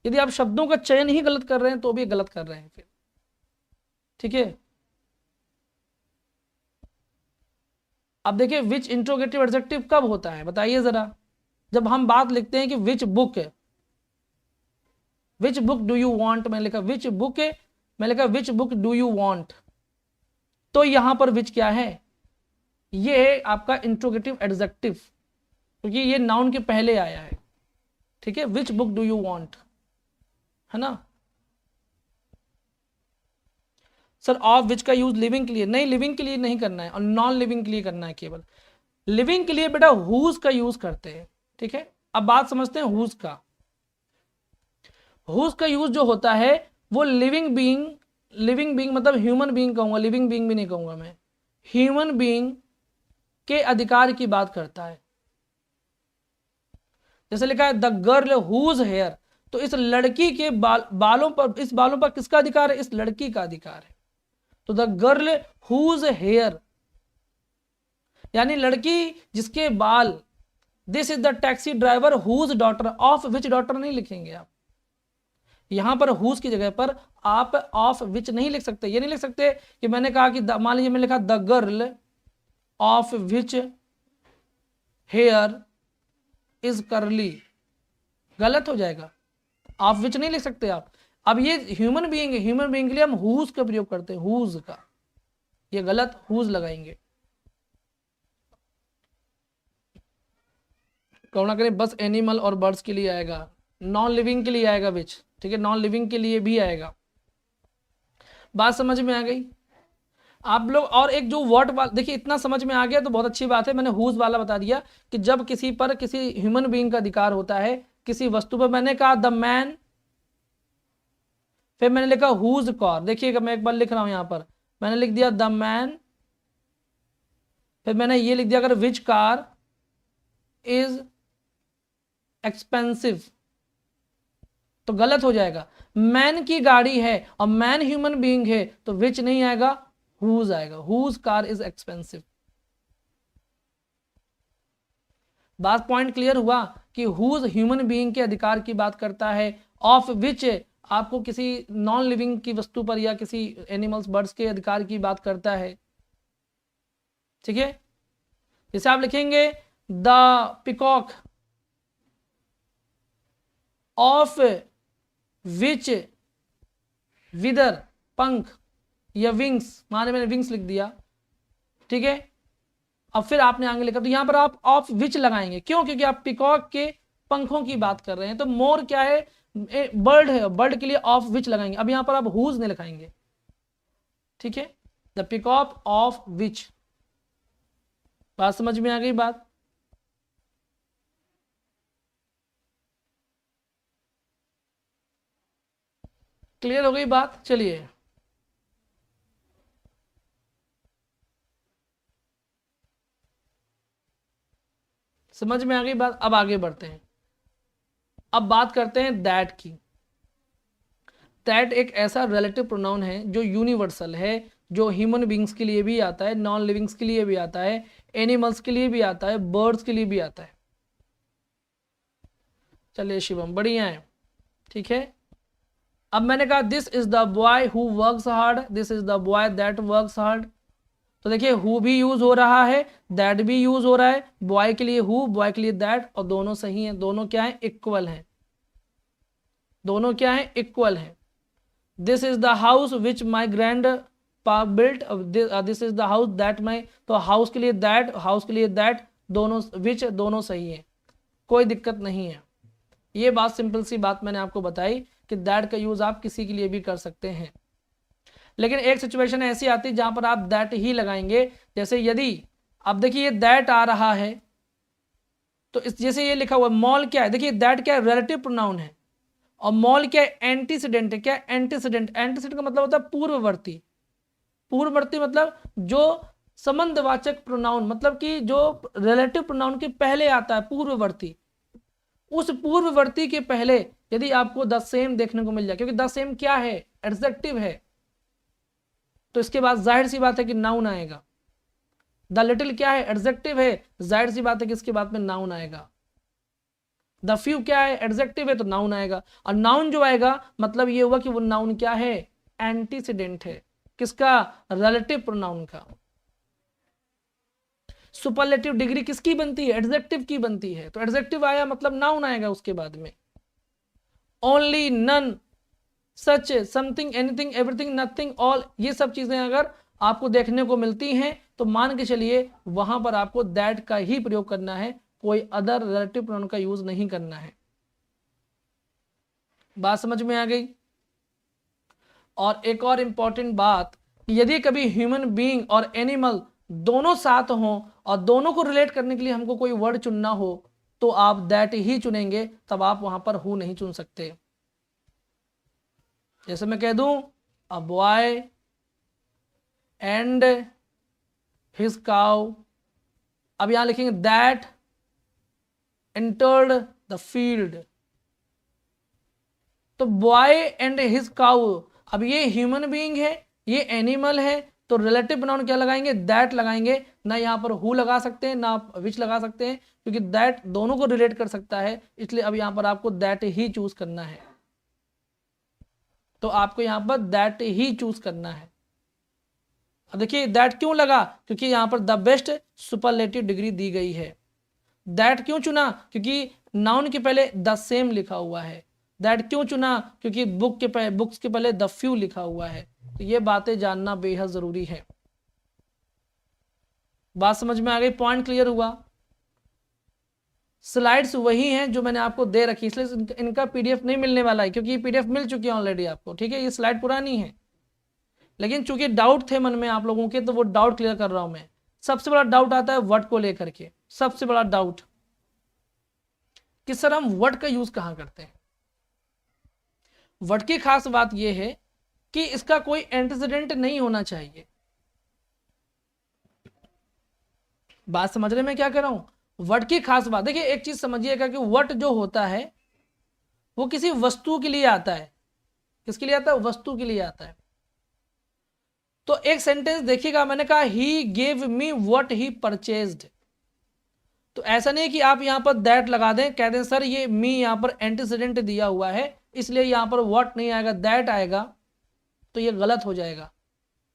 S1: यदि आप शब्दों का चयन ही गलत कर रहे हैं तो भी गलत कर रहे हैं फिर, ठीक है। अब देखिए विच इंट्रोगेटिव एडजेक्टिव कब होता है बताइए जरा। जब हम बात लिखते हैं कि विच बुक है, which book do you want, मैंने लिखा विच बुक है, मैं लिखा which book do you want, तो यहां पर विच क्या है, ये है आपका इंट्रोगेटिव एडजेक्टिव, क्योंकि ये नाउन के पहले आया है, ठीक है। Which book do you want, है ना। सर ऑफ विच का यूज लिविंग के लिए नहीं, लिविंग के लिए नहीं करना है, और नॉन लिविंग के लिए करना है केवल। लिविंग के लिए बेटा हुज का यूज करते हैं, ठीक है। अब बात समझते हैं हुज का। हुज का यूज जो होता है वो लिविंग बीइंग, लिविंग बीइंग मतलब ह्यूमन बीइंग कहूंगा, लिविंग बीइंग भी नहीं कहूंगा मैं, ह्यूमन बीइंग के अधिकार की बात करता है। जैसे लिखा है द गर्ल हुज हेयर, तो इस लड़की के बालों पर, इस बालों पर किसका अधिकार है, इस लड़की का अधिकार है। तो द गर्ल हुज हेयर यानी लड़की जिसके बाल, this is the taxi driver whose daughter, of which daughter नहीं लिखेंगे आप, यहां पर हुज की जगह पर आप ऑफ विच नहीं लिख सकते। ये नहीं लिख सकते कि मैंने कहा कि मान लीजिए मैंने लिखा the girl of which here is करली, गलत हो जाएगा, ऑफ विच नहीं लिख सकते आप। अब ये ह्यूमन बीइंग है, ह्यूमन बीइंग के लिए हम हुज का प्रयोग करते हैं, हुज का, ये गलत, हुज लगाएंगे। करुणा करें, बस एनिमल और बर्ड्स के लिए आएगा, नॉन लिविंग के लिए आएगा विच, ठीक है, नॉन लिविंग के लिए भी आएगा। बात समझ में आ गई आप लोग। और एक जो वर्ड वाला, देखिए इतना समझ में आ गया तो बहुत अच्छी बात है, मैंने हुज वाला बता दिया कि जब किसी पर, किसी ह्यूमन बीइंग का अधिकार होता है किसी वस्तु पर। मैंने कहा द मैन, फिर मैंने लिखा हुज कार, देखिएगा मैं एक बार लिख रहा हूं यहां पर, मैंने लिख दिया द मैन, फिर मैंने ये लिख दिया अगर विच कार इज एक्सपेंसिव, तो गलत हो जाएगा। मैन की गाड़ी है और मैन ह्यूमन बीइंग है तो विच नहीं आएगा, हुज आएगा, हुज कार इज एक्सपेंसिव। बात पॉइंट क्लियर हुआ कि हुज ह्यूमन बीइंग के अधिकार की बात करता है, ऑफ विच आपको किसी नॉन लिविंग की वस्तु पर या किसी एनिमल्स बर्ड्स के अधिकार की बात करता है, ठीक है। जैसे आप लिखेंगे द पिकॉक ऑफ विच विदर पंख या विंग्स, माने मैंने विंग्स लिख दिया, ठीक है। अब फिर आपने आगे लिखा, तो यहां पर आप ऑफ विच लगाएंगे, क्यों, क्योंकि आप पिकॉक के पंखों की बात कर रहे हैं। तो मोर क्या है, बर्ड है, बर्ड के लिए ऑफ विच लगाएंगे। अब यहां पर आप हुज नहीं लिखाएंगे, ठीक है, द पिकॉक ऑफ विच। बात समझ में आ गई बात। क्लियर हो गई बात। चलिए समझ में आ गई बात। अब आगे बढ़ते हैं, अब बात करते हैं दैट की। दैट एक ऐसा रिलेटिव प्रोनाउन है जो यूनिवर्सल है, जो ह्यूमन बींग्स के लिए भी आता है, नॉन लिविंग्स के लिए भी आता है, एनिमल्स के लिए भी आता है, बर्ड्स के लिए भी आता है। चलिए शिवम बढ़िया है, ठीक है। अब मैंने कहा this is the boy who works hard, this is the boy that works hard, तो देखिए हु भी यूज हो रहा है, दैट भी यूज हो रहा है, बॉय के लिए हु, बॉय के लिए दैट, और दोनों सही हैं, दोनों क्या है, इक्वल हैं, दोनों क्या है, इक्वल हैं। This is the house which my grandpa built, this is the house that my, तो हाउस के लिए दैट, हाउस के लिए दैट, दोनों विच, दोनों सही है, कोई दिक्कत नहीं है। ये बात सिंपल सी बात मैंने आपको बताई कि दैट का यूज आप किसी के लिए भी कर सकते हैं, लेकिन एक सिचुएशन ऐसी आती है जहां पर आप दैट ही लगाएंगे। जैसे यदि अब देखिए दैट आ रहा है, तो इस जैसे ये लिखा हुआ मॉल क्या है, देखिए दैट क्या है, रिलेटिव प्रोनाउन है, और मॉल क्या है, एंटीसीडेंट है। क्या एंटीसीडेंट, एंटीसीडेंट का मतलब होता है पूर्ववर्ती। पूर्ववर्ती मतलब जो संबंधवाचक प्रोनाउन, मतलब कि जो रिलेटिव प्रोनाउन के पहले आता है, पूर्ववर्ती। उस पूर्ववर्ती के पहले यदि आपको द सेम देखने को मिल जाए, क्योंकि द सेम क्या है, एडजेक्टिव है, तो इसके बाद जाहिर सी बात है कि नाउन आएगा। द लिटिल क्या है, एडजेक्टिव है, जाहिर सी बात है कि इसके बाद में नाउन आएगा। द फ्यू क्या है, एडजेक्टिव है, तो नाउन आएगा। और नाउन जो आएगा मतलब ये हुआ कि वो नाउन क्या है, एंटीसीडेंट है। किसका, रिलेटिव प्रोनाउन का। सुपरलेटिव डिग्री किसकी बनती है, एडजेक्टिव की बनती है, तो एडजेक्टिव आया मतलब नाउन आएगा उसके बाद में। Only, none, such, something, anything, everything, nothing, all, ये सब चीजें अगर आपको देखने को मिलती हैं तो मान के चलिए वहां पर आपको दैट का ही प्रयोग करना है, कोई अदर रिलेटिव प्रोनाउन का यूज नहीं करना है। बात समझ में आ गई। और एक और इंपॉर्टेंट बात, यदि कभी ह्यूमन बीइंग और एनिमल दोनों साथ हों और दोनों को रिलेट करने के लिए हमको कोई वर्ड चुनना हो तो आप दैट ही चुनेंगे, तब आप वहां पर हु नहीं चुन सकते। जैसे मैं कह दूं a boy and his cow, अब यहां लिखेंगे दैट एंटर्ड द फील्ड, तो बॉय एंड हिज काउ, अब ये ह्यूमन बीइंग है, ये एनिमल है, तो रिलेटिव प्रोनाउन क्या लगाएंगे, दैट लगाएंगे। ना यहाँ पर हु लगा सकते हैं, ना विच लगा सकते हैं, क्योंकि दैट दोनों को रिलेट कर सकता है, इसलिए अब यहाँ पर आपको दैट ही चूज करना है। तो आपको यहाँ पर दैट ही चूज करना है। अब देखिए दैट क्यों लगा, क्योंकि यहाँ पर द बेस्ट सुपरलेटिव डिग्री दी गई है। दैट क्यों चुना, क्योंकि नाउन के पहले द सेम लिखा हुआ है। दैट क्यों चुना, क्योंकि बुक्स के पहले द फ्यू लिखा हुआ है। तो ये बातें जानना बेहद जरूरी है। बात समझ में आ गई, पॉइंट क्लियर हुआ। स्लाइड्स वही हैं जो मैंने आपको दे रखी, इसलिए इनका पीडीएफ नहीं मिलने वाला है, क्योंकि ये पीडीएफ मिल चुकी है ऑलरेडी आपको, ठीक है। ये स्लाइड पुरानी है, लेकिन चूंकि डाउट थे मन में आप लोगों के, तो वो डाउट क्लियर कर रहा हूं मैं। सबसे बड़ा डाउट आता है वर्ड को लेकर के, सबसे बड़ा डाउट कि सर हम वर्ड का यूज कहां करते हैं। वर्ड की खास बात यह है कि इसका कोई एंटीसीडेंट नहीं होना चाहिए। बात समझ रहे मैं क्या कर रहा हूं। वर्ड की खास बात देखिए, एक चीज समझिएगा कि वर्ड जो होता है वो किसी वस्तु के लिए आता है। किसके लिए आता है, वस्तु के लिए आता है। तो एक सेंटेंस देखिएगा, मैंने कहा he gave me what he purchased, तो ऐसा नहीं कि आप यहां पर दैट लगा दें, कह दें सर ये मी यहां पर एंटीसीडेंट दिया हुआ है इसलिए यहां पर व्हाट नहीं आएगा, दैट आएगा, तो ये गलत हो जाएगा।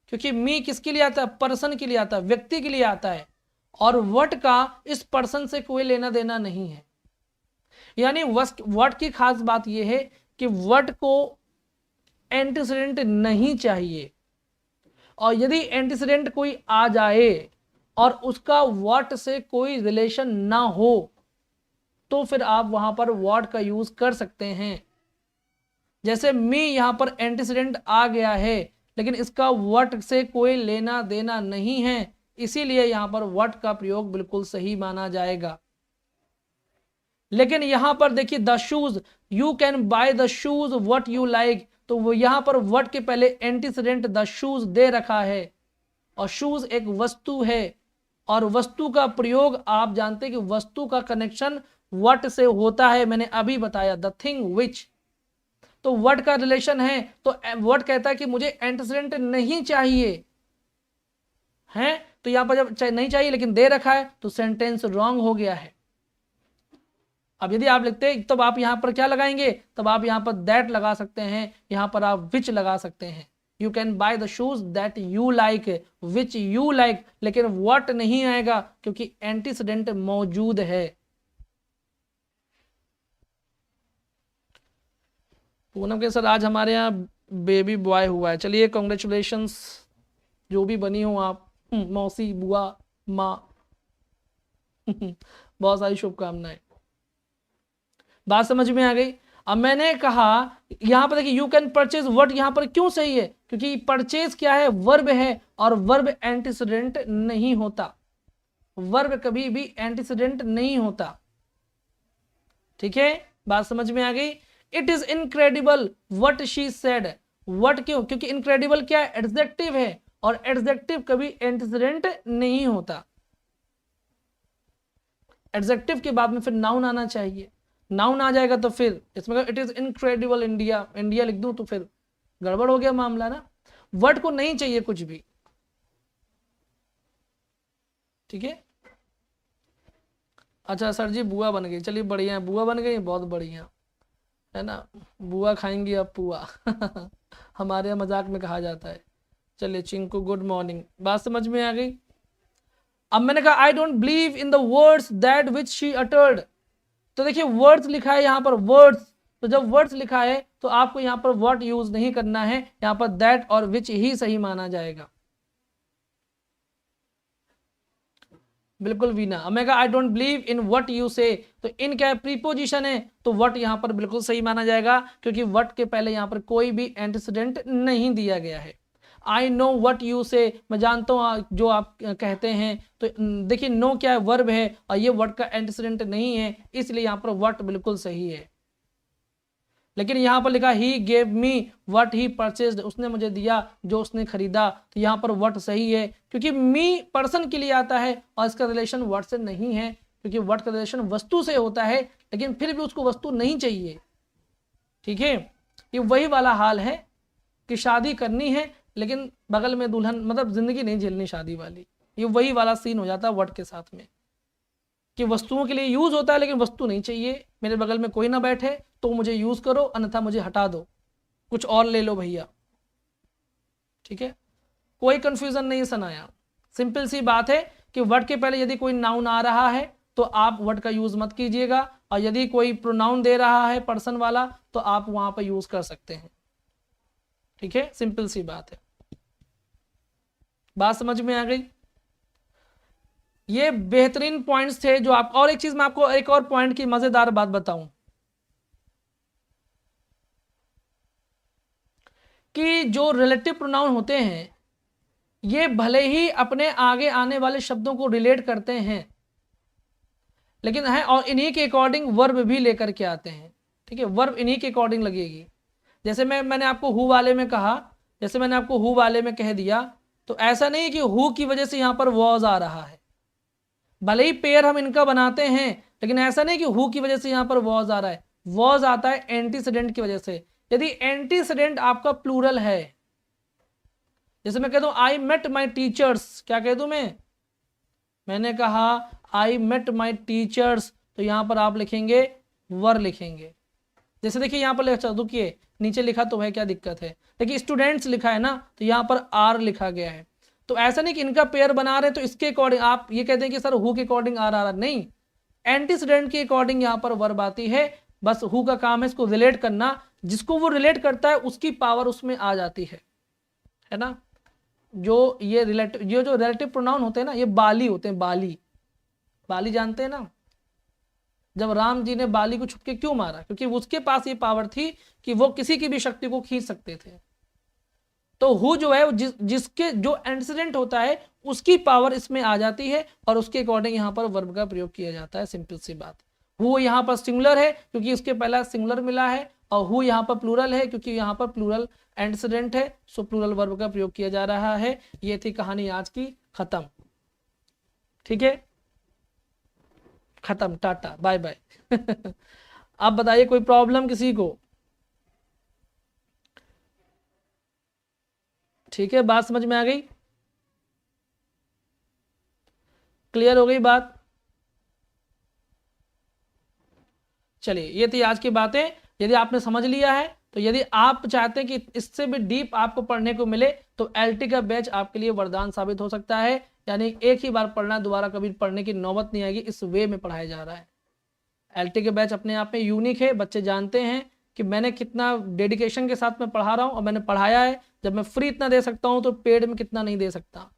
S1: क्योंकि मी किसके लिए आता है, पर्सन के लिए आता है, व्यक्ति के लिए आता है, और व्हाट का इस पर्सन से कोई लेना देना नहीं है। यानी व्हाट की खास बात यह है कि व्हाट को एंटीसीडेंट नहीं चाहिए, और यदि एंटीसीडेंट कोई आ जाए और उसका व्हाट से कोई रिलेशन ना हो तो फिर आप वहां पर व्हाट का यूज कर सकते हैं। जैसे मी यहां पर एंटीसीडेंट आ गया है लेकिन इसका व्हाट से कोई लेना देना नहीं है, इसीलिए यहां पर व्हाट का प्रयोग बिल्कुल सही माना जाएगा। लेकिन यहां पर देखिए the shoes, you can by the shoes what you like, तो वो यहां पर व्हाट के पहले एंटीसीडेंट द शूज दे रखा है, और शूज एक वस्तु है, और वस्तु का प्रयोग आप जानते हैं कि वस्तु का कनेक्शन व्हाट से होता है, मैंने अभी बताया, द थिंग विच। तो व्हाट का रिलेशन है, तो व्हाट कहता है कि मुझे एंटीसीडेंट नहीं चाहिए है, तो यहां पर जब नहीं चाहिए लेकिन दे रखा है तो सेंटेंस रॉन्ग हो गया है। अब यदि आप लिखते हैं तब आप यहां पर क्या लगाएंगे, तब आप यहां पर दैट लगा सकते हैं, यहां पर आप विच लगा सकते हैं। You can by the shoes that you like, which you like, लेकिन व्हाट नहीं आएगा क्योंकि एंटीसीडेंट मौजूद है। पूनम के सर आज हमारे यहाँ बेबी बॉय हुआ है, चलिए कॉन्ग्रेचुलेशंस, जो भी बनी हो आप, मौसी, बुआ, माँ, बहुत सारी शुभकामनाएं। बात समझ में आ गई। अब मैंने कहा यहां पर देखिए यू कैन परचेज, वर्ड यहां पर क्यों सही है, क्योंकि परचेज क्या है, वर्ब है, और वर्ब एंटीसीडेंट नहीं होता, वर्ब कभी भी एंटीसीडेंट नहीं होता। ठीक है, बात समझ में आ गई। It is incredible what she said. What क्यों? क्योंकि इनक्रेडिबल क्या है? एडजेक्टिव है, और एडजेक्टिव कभी एंटीसीडेंट नहीं होता। एडजेक्टिव के बाद में फिर नाउन आना चाहिए। नाउन आ जाएगा तो फिर इसमें it is incredible India, India लिख दूं तो फिर गड़बड़ हो गया मामला ना। वर्ड को नहीं चाहिए कुछ भी, ठीक है। अच्छा सर जी बुआ बन गई, चलिए बढ़िया है, बुआ बन गई, बहुत बढ़िया है ना। बुआ खाएंगी अब पुआ हमारे यहाँ मजाक में कहा जाता है। चलिए चिंकू गुड मॉर्निंग, बात समझ में आ गई। अब मैंने कहा I don't believe in the words that which she uttered. तो देखिए वर्ड्स लिखा है यहाँ पर, वर्ड्स, तो जब वर्ड्स लिखा है तो आपको यहाँ पर व्हाट यूज नहीं करना है, यहाँ पर दैट और विच ही सही माना जाएगा। बिल्कुल वीना। अब मैं कहा I don't believe in what you से, तो इन क्या है? प्रीपोजिशन है, तो व्हाट यहाँ पर बिल्कुल सही माना जाएगा, क्योंकि व्हाट के पहले यहाँ पर कोई भी एंटीसीडेंट नहीं दिया गया है। आई नो व्हाट यू से, मैं जानता हूँ जो आप कहते हैं, तो देखिए नो क्या है? वर्ब है, और ये वर्ड का एंटीसीडेंट नहीं है, इसलिए यहाँ पर व्हाट बिल्कुल सही है। लेकिन यहाँ पर लिखा he gave me what he purchased, उसने मुझे दिया जो उसने खरीदा, तो यहाँ पर व्हाट सही है, क्योंकि मी पर्सन के लिए आता है और इसका रिलेशन व्हाट से नहीं है, क्योंकि व्हाट का रिलेशन वस्तु से होता है, लेकिन फिर भी उसको वस्तु नहीं चाहिए, ठीक है। ये वही वाला हाल है कि शादी करनी है लेकिन बगल में दुल्हन, मतलब जिंदगी नहीं झेलनी शादी वाली, ये वही वाला सीन हो जाता है व्हाट के साथ में, कि वस्तुओं के लिए यूज होता है लेकिन वस्तु नहीं चाहिए। मेरे बगल में कोई ना बैठे तो मुझे यूज करो, अन्यथा मुझे हटा दो, कुछ और ले लो भैया, ठीक है। कोई कंफ्यूजन नहीं सनाया, सिंपल सी बात है कि वर्ड के पहले यदि कोई नाउन आ रहा है तो आप वर्ड का यूज मत कीजिएगा, और यदि कोई प्रोनाउन दे रहा है पर्सन वाला तो आप वहां पर यूज कर सकते हैं, ठीक है। सिंपल सी बात है, बात समझ में आ गई। ये बेहतरीन पॉइंट्स थे जो आप, और एक चीज मैं आपको एक और पॉइंट की मजेदार बात बताऊं कि जो रिलेटिव प्रोनाउन होते हैं ये भले ही अपने आगे आने वाले शब्दों को रिलेट करते हैं, लेकिन है और इन्हीं के अकॉर्डिंग वर्ब भी लेकर के आते हैं, ठीक है। वर्ब इन्हीं के अकॉर्डिंग लगेगी। जैसे मैंने आपको हु वाले में कहा, जैसे मैंने आपको हु वाले में कह दिया, तो ऐसा नहीं कि हु की वजह से यहां पर वॉज आ रहा है, भले ही पेयर हम इनका बनाते हैं, लेकिन ऐसा नहीं कि हु की वजह से यहां पर वॉज आ रहा है। वॉज आता है एंटीसीडेंट की वजह से। यदि एंटीसीडेंट आपका प्लूरल है, जैसे मैं कह दूं आई मेट माई टीचर्स, क्या कह दूं मैंने कहा आई मेट माई टीचर्स, तो यहां पर आप लिखेंगे वर लिखेंगे। जैसे देखिए यहां पर दुखिए नीचे लिखा तो है, क्या दिक्कत है, देखिए स्टूडेंट्स लिखा है ना, तो यहां पर आर लिखा गया है। तो ऐसा नहीं कि इनका पेयर बना रहे तो इसके अकॉर्डिंग आप ये कहते हैं कि सर हु के अकॉर्डिंग आर आ रहा, नहीं, एंटीसीडेंट के अकॉर्डिंग यहां पर वर्ब आती है। बस हु का काम है इसको रिलेट करना, जिसको वो रिलेट करता है उसकी पावर उसमें आ जाती है ना। जो ये रिलेटिव, ये जो रिलेटिव प्रोनाउन होते हैं ना, ये बाली होते हैं, बाली जानते हैं ना, जब राम जी ने बाली को छुपके क्यों मारा, क्योंकि उसके पास ये पावर थी कि वो किसी की भी शक्ति को खींच सकते थे। तो हु जो है जिसके जो एंटीसीडेंट होता है उसकी पावर इसमें आ जाती है, और उसके अकॉर्डिंग यहाँ पर वर्ब का प्रयोग किया जाता है। सिंपल सी बात। हु यहाँ पर सिंगुलर है क्योंकि उसके पहला सिंगुलर मिला है, और हु यहाँ पर प्लूरल है क्योंकि यहाँ पर प्लूरल एंटीसीडेंट है, सो प्लूरल वर्ब का प्रयोग किया जा रहा है। ये थी कहानी आज की, खत्म, ठीक है, खत्म, टाटा बाय बाय आप बताइए कोई प्रॉब्लम किसी को? ठीक है, बात समझ में आ गई, क्लियर हो गई बात? चलिए ये थी आज की बातें। यदि आपने समझ लिया है, तो यदि आप चाहते हैं कि इससे भी डीप आपको पढ़ने को मिले, तो एलटी का बैच आपके लिए वरदान साबित हो सकता है। यानी एक ही बार पढ़ना, दोबारा कभी पढ़ने की नौबत नहीं आएगी, इस वे में पढ़ाया जा रहा है। एलटी के बैच अपने आप में यूनिक है, बच्चे जानते हैं कि मैंने कितना डेडिकेशन के साथ में पढ़ा रहा हूँ, और मैंने पढ़ाया है। जब मैं फ्री इतना दे सकता हूँ तो पेड में कितना नहीं दे सकता।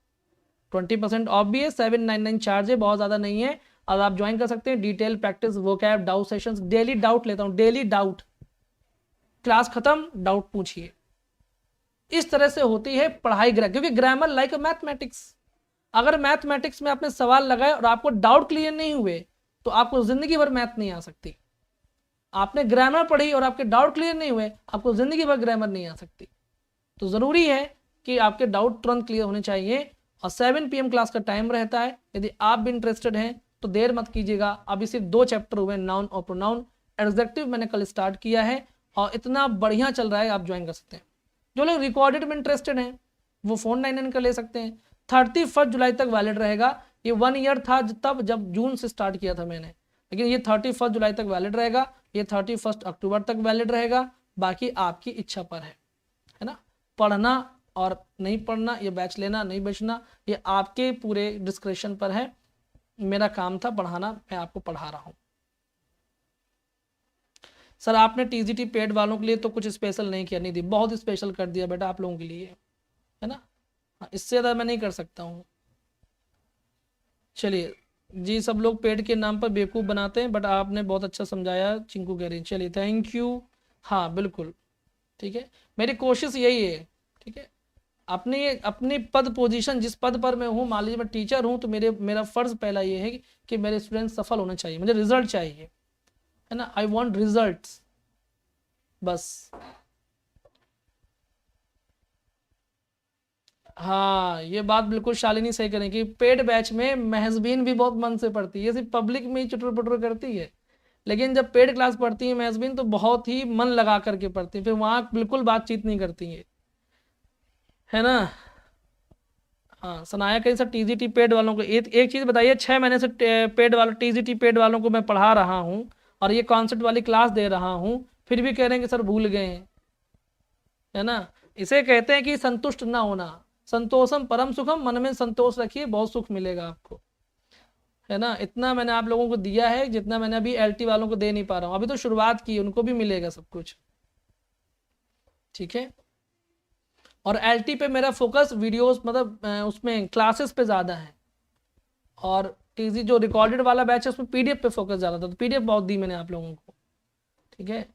S1: 20% ऑफ भी है, 799 चार्ज है, बहुत ज़्यादा नहीं है, और आप ज्वाइन कर सकते हैं। Detail practice, vocab, doubt sessions, daily doubt लेता हूँ, डेली डाउट, क्लास खत्म डाउट पूछिए। इस तरह से होती है पढ़ाई, क्योंकि ग्रामर लाइक मैथमेटिक्स। अगर मैथमेटिक्स में आपने सवाल लगाए और आपको डाउट क्लियर नहीं हुए तो आपको जिंदगी भर मैथ नहीं आ सकती। आपने ग्रामर पढ़ी और आपके डाउट क्लियर नहीं हुए, आपको जिंदगी भर ग्रामर नहीं आ सकती। तो ज़रूरी है कि आपके डाउट तुरंत क्लियर होने चाहिए। और 7 PM क्लास का टाइम रहता है। यदि आप भी इंटरेस्टेड हैं तो देर मत कीजिएगा। अभी सिर्फ 2 चैप्टर हुए, नाउन और प्रोनाउन। एडजेक्टिव मैंने कल स्टार्ट किया है और इतना बढ़िया चल रहा है, आप ज्वाइन कर सकते हैं। जो लोग रिकॉर्डेड में इंटरेस्टेड हैं वो फ़ोन 99 का ले सकते हैं। 31 जुलाई तक वैलिड रहेगा। ये 1 ईयर था तब जब जून से स्टार्ट किया था मैंने, लेकिन ये 31 जुलाई तक वैलिड रहेगा। ये 31 अक्टूबर तक वैलिड रहेगा। बाकी आपकी इच्छा पर है ना। पढ़ना और नहीं पढ़ना, ये बैच लेना नहीं बचना, ये आपके पूरे डिस्क्रिप्शन पर है। मेरा काम था पढ़ाना, मैं आपको पढ़ा रहा हूँ। सर आपने टीजीटी पेड वालों के लिए तो कुछ स्पेशल नहीं किया, नहीं दी, बहुत स्पेशल कर दिया बेटा आप लोगों के लिए, है ना। इससे ज़्यादा मैं नहीं कर सकता हूँ। चलिए जी, सब लोग पेड के नाम पर बेवकूफ़ बनाते हैं, बट आपने बहुत अच्छा समझाया चिंकू कह रही। चलिए थैंक यू। हाँ बिल्कुल ठीक है, मेरी कोशिश यही है। ठीक है, अपनी पद पोजीशन जिस पद पर मैं हूँ, मान लीजिए मैं टीचर हूँ, तो मेरा फ़र्ज़ पहला ये है कि मेरे स्टूडेंट सफल होने चाहिए, मुझे रिजल्ट चाहिए, है ना। आई वॉन्ट रिजल्ट्स बस। हाँ ये बात बिल्कुल शालिनी सही करें कि पेड बैच में महजबीन भी बहुत मन से पढ़ती है, सिर्फ पब्लिक में ही चुटर पुटर करती है, लेकिन जब पेड क्लास पढ़ती है महजबीन तो बहुत ही मन लगा करके पढ़ती है, फिर वहाँ बिल्कुल बातचीत नहीं करती है ना। हाँ सनाया कहीं सर टीजीटी पेड वालों को एक चीज़ बताइए, 6 महीने से पेड वालों टीजीटी पेड वालों को मैं पढ़ा रहा हूँ और ये कॉन्सेप्ट वाली क्लास दे रहा हूँ, फिर भी कह रहे हैं कि सर भूल गए हैं, है ना। इसे कहते हैं कि संतुष्ट ना होना। संतोषम परम सुखम, मन में संतोष रखिए, बहुत सुख मिलेगा आपको, है ना। इतना मैंने आप लोगों को दिया है जितना मैंने अभी एलटी वालों को दे नहीं पा रहा हूँ, अभी तो शुरुआत की, उनको भी मिलेगा सब कुछ, ठीक है। और एलटी पे मेरा फोकस वीडियोस मतलब उसमें क्लासेस पे ज़्यादा है, और टीजी जो रिकॉर्डेड वाला बैच है उसमें पीडीएफ पे फोकस ज़्यादा था, तो पीडीएफ बहुत दी मैंने आप लोगों को, ठीक है।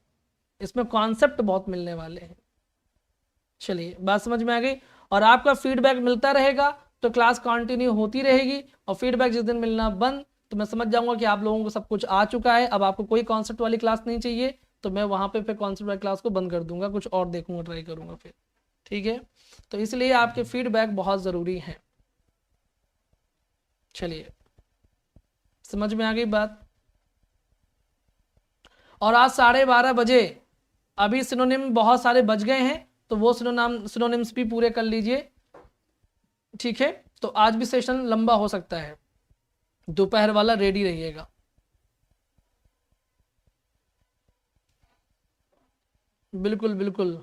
S1: इसमें कॉन्सेप्ट बहुत मिलने वाले हैं। चलिए बात समझ में आ गई, और आपका फीडबैक मिलता रहेगा तो क्लास कंटिन्यू होती रहेगी, और फीडबैक जिस दिन मिलना बंद तो मैं समझ जाऊंगा कि आप लोगों को सब कुछ आ चुका है, अब आपको कोई कॉन्सेप्ट वाली क्लास नहीं चाहिए, तो मैं वहाँ पे फिर कॉन्सेप्ट वाली क्लास को बंद कर दूंगा, कुछ और देखूंगा, ट्राई करूंगा फिर, ठीक है। तो इसलिए आपके फीडबैक बहुत ज़रूरी है। चलिए समझ में आ गई बात। और आज 12:30 बजे अभी सिनोनिम बहुत सारे बच गए हैं, तो वो सिनोनिम्स भी पूरे कर लीजिए, ठीक है। तो आज भी सेशन लंबा हो सकता है, दोपहर वाला रेडी रहिएगा। बिल्कुल बिल्कुल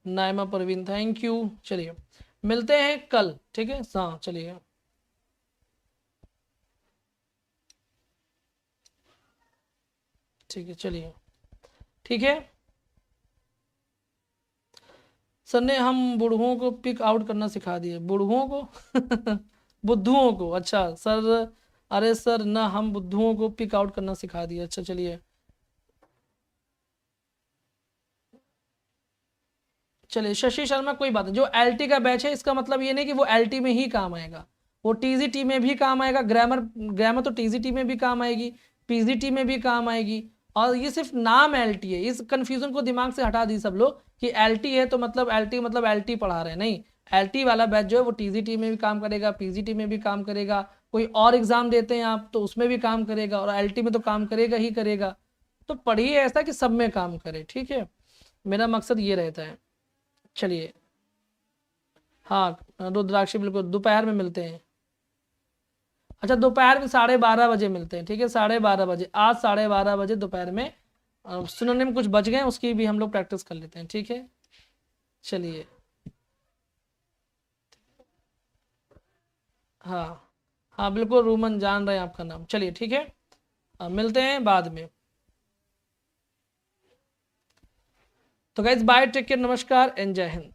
S1: नाइमा परवीन थैंक यू। चलिए मिलते हैं कल, ठीक है। हाँ चलिए ठीक है, चलिए ठीक है। सर ने हम बूढ़ों को पिक आउट करना सिखा दिए, बूढ़ों को बुद्धुओं को, अच्छा सर, अरे सर ना हम बुद्धुओं को पिक आउट करना सिखा दिए, अच्छा चलिए चलिए। शशि शर्मा कोई बात नहीं, जो एलटी का बैच है इसका मतलब ये नहीं कि वो एलटी में ही काम आएगा, वो टीजीटी में भी काम आएगा, ग्रामर तो टीजीटी में भी काम आएगी, पीजीटी में भी काम आएगी, और ये सिर्फ नाम एलटी है। इस कंफ्यूजन को दिमाग से हटा दी सब लोग कि एलटी है तो मतलब एलटी पढ़ा रहे हैं, नहीं। एलटी वाला बैच जो है वो टीजीटी में भी काम करेगा, पीजीटी में भी काम करेगा, कोई और एग्जाम देते हैं आप तो उसमें भी काम करेगा, और एलटी में तो काम करेगा ही करेगा। तो पढ़िए ऐसा कि सब में काम करे, ठीक है। मेरा मकसद ये रहता है। चलिए हाँ रुद्राक्षी बिल्कुल दोपहर में मिलते हैं। अच्छा दोपहर में 12:30 बजे मिलते हैं, ठीक है। 12:30 बजे, आज 12:30 बजे दोपहर में। सुनने में कुछ बच गए, उसकी भी हम लोग प्रैक्टिस कर लेते हैं, ठीक है। चलिए हाँ हाँ बिल्कुल, रूमन जान रहे हैं आपका नाम, चलिए ठीक है। मिलते हैं बाद में। तो गाइज बाय, टेक केयर, नमस्कार एंड जय हिंद।